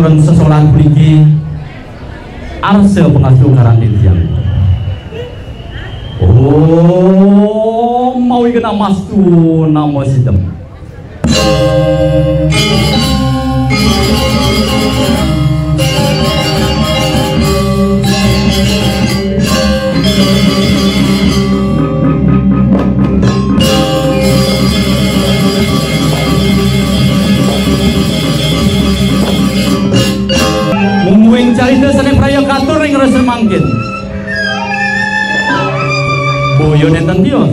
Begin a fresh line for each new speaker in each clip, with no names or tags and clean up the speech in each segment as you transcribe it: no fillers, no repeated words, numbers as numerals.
aturan sesolan puniki arse pengasuh karantinsian. Oh, mau kena mastu nama sidem. Mungguing carita saning praya katur ing rasa mangkin. Boyo nenten tios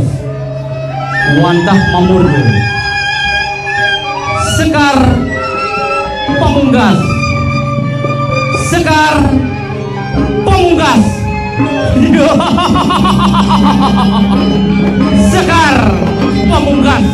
wantah mamurdu Sekar Pamungkas Sekar Pamungkas Sekar Pamungkas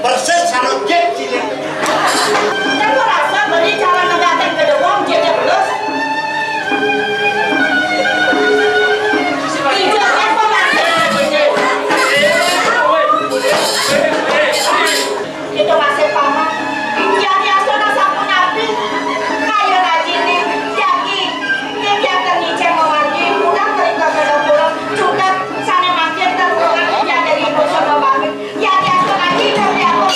persis kalau jet cilik.
Kamu rasa beli cara ngegaten ke doang jetnya plus? Tidak apa itu masih paman. Yang biasa sapu napi, kayu lagi nih, yakin dia ternyicen memanggil, pulang mereka ke pulang, juga sana makin terpulang yang dari ibu sama babi. Yang biasa lagi dari aku.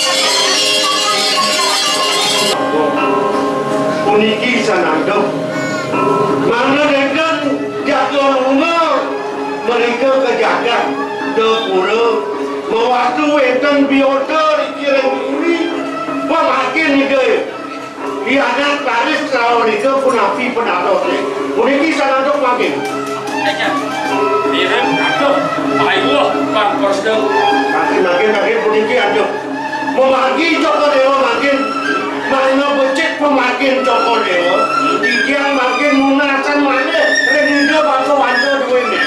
Puniki sanandok, mana dengan jatuh rumah mereka kejagat depura mewaktu enten biota dikirim ini pemakin ide hianat taris kalau mereka pun api penato puniki sanandok makin
Direm aduk, ayo bang kosdem.
makin puniki aduk memagi Joko Dewa makin mana becek pemakin Joko Dewa tiang makin munasan mana renida bangsa wanto duwene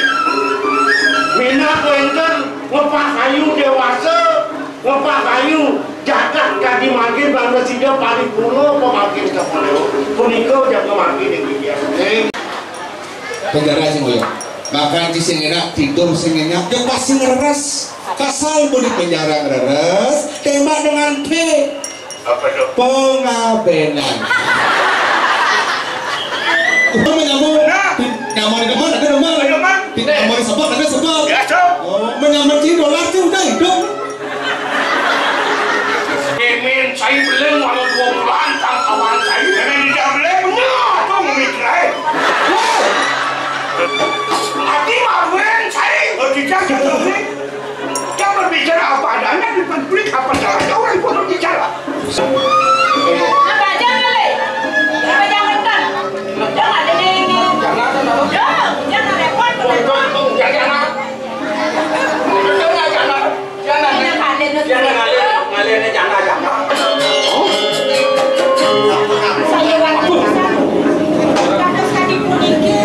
minat wenten ngepah kayu dewasa ngepah kayu jagat kaki makin Nanda tidak paripurna pemakin Cokoleo. Punika yang pemakin yang dikirim.
Penjara sing ngoyo. Makan di sing enak, tidur sing enak, yo pasti ngeres. Kasal mau di penjara ngeres, tembak dengan P.
Apa itu?
Pengabenan. Udah menyambung. Nyaman di depan ada nomor. Nyaman di sebab ada sebab.
Ya, Cok.
Oh, menyamar di dolar tuh udah hidup.
Kemen saya belum walau 2 bulan kawan saya. Jangan tidak belum. Itu memikirkan. Hati maluin saya. Oh tidak jadi. Dia berbicara apa adanya di publik apa salahnya orang itu berbicara.
Apa aja kali? Apa yang ketan? Jangan ada ini. Jangan repot. Saya waktu karena sekali puniki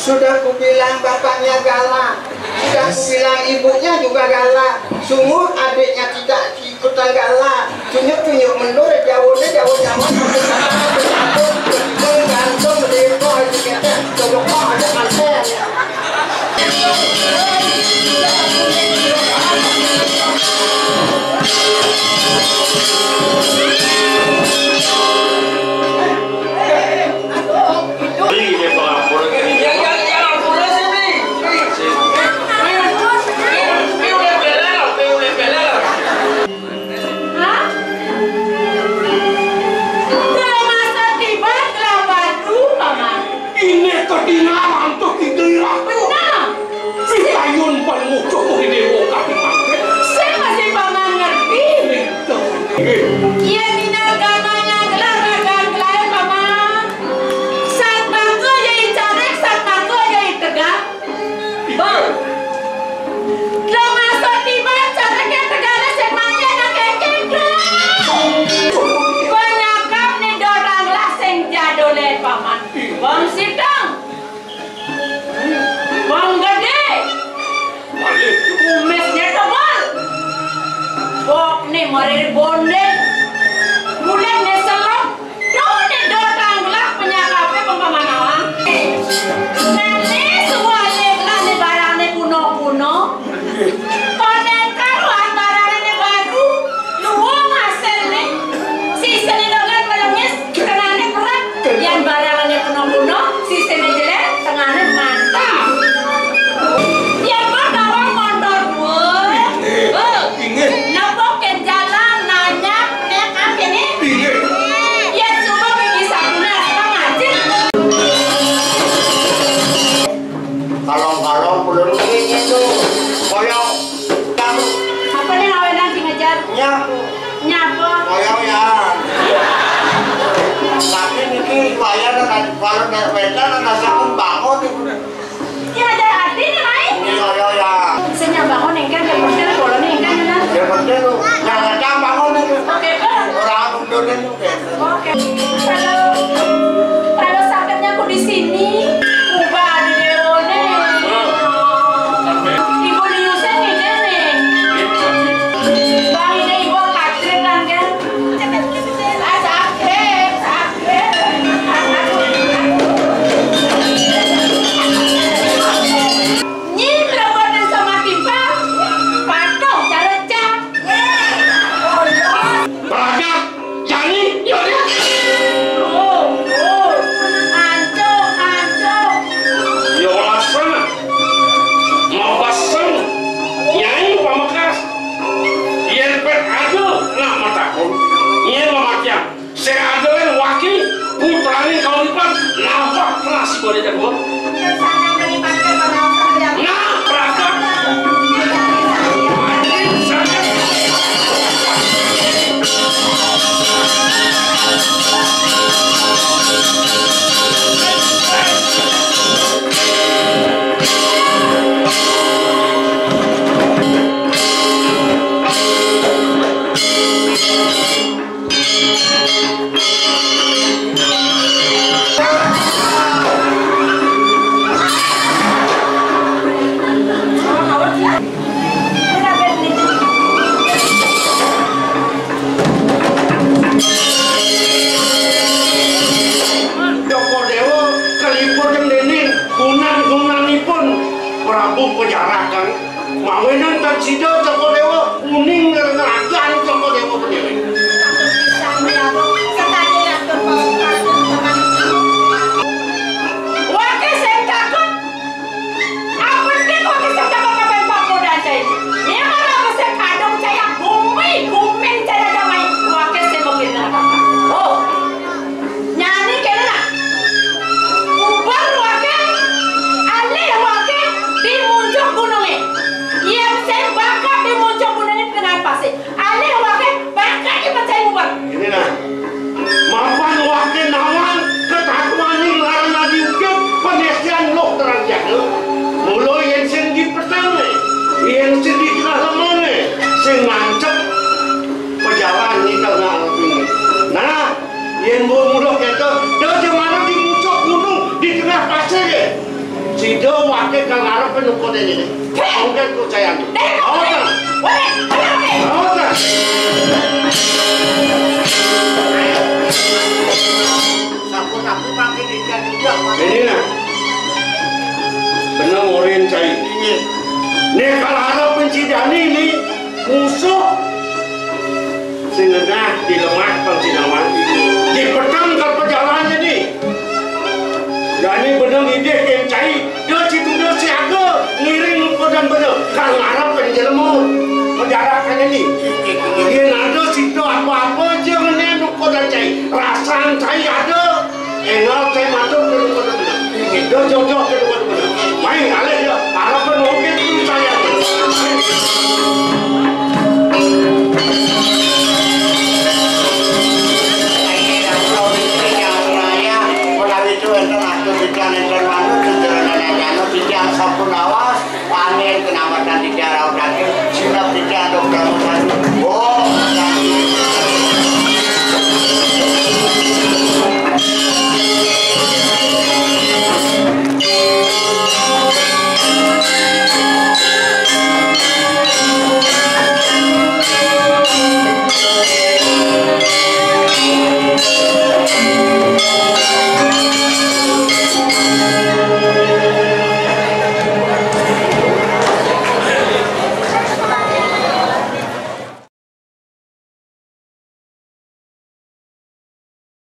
sudah kubilang bapaknya galak, sudah kubilang ibunya juga galak, sungguh adiknya tidak ikutan galak, tunjuk-tunjuk mendur jauhnya jauh-jauh gantung berdeko aja kita coba kok ada kantor
Mari bonde, mulai neselok, doni dorang gelap penyakape pemamanawang. Nanti semua leglah ni barang ni kuno-kuno. Konen karuan barang ni baru, luang hasil ni. Sisa ni dogan melengis, tengah ni berat. Yang barang ni kuno-kuno, sisa ni jelek, tengah ni mantap. Yang berdawang mondor pun. Nabok jalan nanya naik apa ni? Ya cuma bisa guna ngaji.
Kalau belum ini tu, koyong kamu
Apa ni awak nanti ngajar?
nyapu,
Nyapa?
koyong ya. Tapi niki bayar kalau nak beda nak sakun bangun ni.
Ya ngajar arti ni lain.
Ini koyong ya.
Senya bangun engkau yang bersih kalau ni engkau ni.
Yang penting tu jangan jam bangun ni.
Okey kan?
Orang mundur ni tu.
Okey. Kalau sakitnya aku di sini, ubah di dewane. Ibu di Yusen ni ni. Bang ini ibu katrin kan kan? Sakit. Ni berapa sama timpa? Patok cara cak.
Beragam, jadi yaudah. Ya laksana, mau pasang, nyai pamakas, yang berada nak matakun, yang memakian, saya ada yang wakil, putra ni kau lipat, nampak nasi boleh jago. Nah, beragam. dan sido Joko Dewa uning ngeragan Joko Dewa berdiri. Ini nah, mapan wakil nawan ketakuan ini larang diukir penesian loh terang jaga. Mulai yang sendi pertama, yang sendi tengah lemane, sing ngancep perjalanan ini kalau ini. Nah, yang mulai kita, dah jemana di puncak gunung di tengah pasir ya. Si dah wakil kalau arah penukut ini, mungkin percaya tu. Awak, awak.
Sapu-sapu pakai dikat juga.
Ini lah, benar orang cai. Ni kalau harap pencidani ni musuh, sehingga dilemak pencidaman. Di petang kalau perjalanan ni, jadi benar ide yang cai. Dia situ dia siaga, ngiring lupa dan benar. Kalau harap penjelmu perjalanan ini, dia ada situ apa-apa je ni lupa dan cai. Rasaan cai ada. Enggak, saya masuk ke rumah. Jom.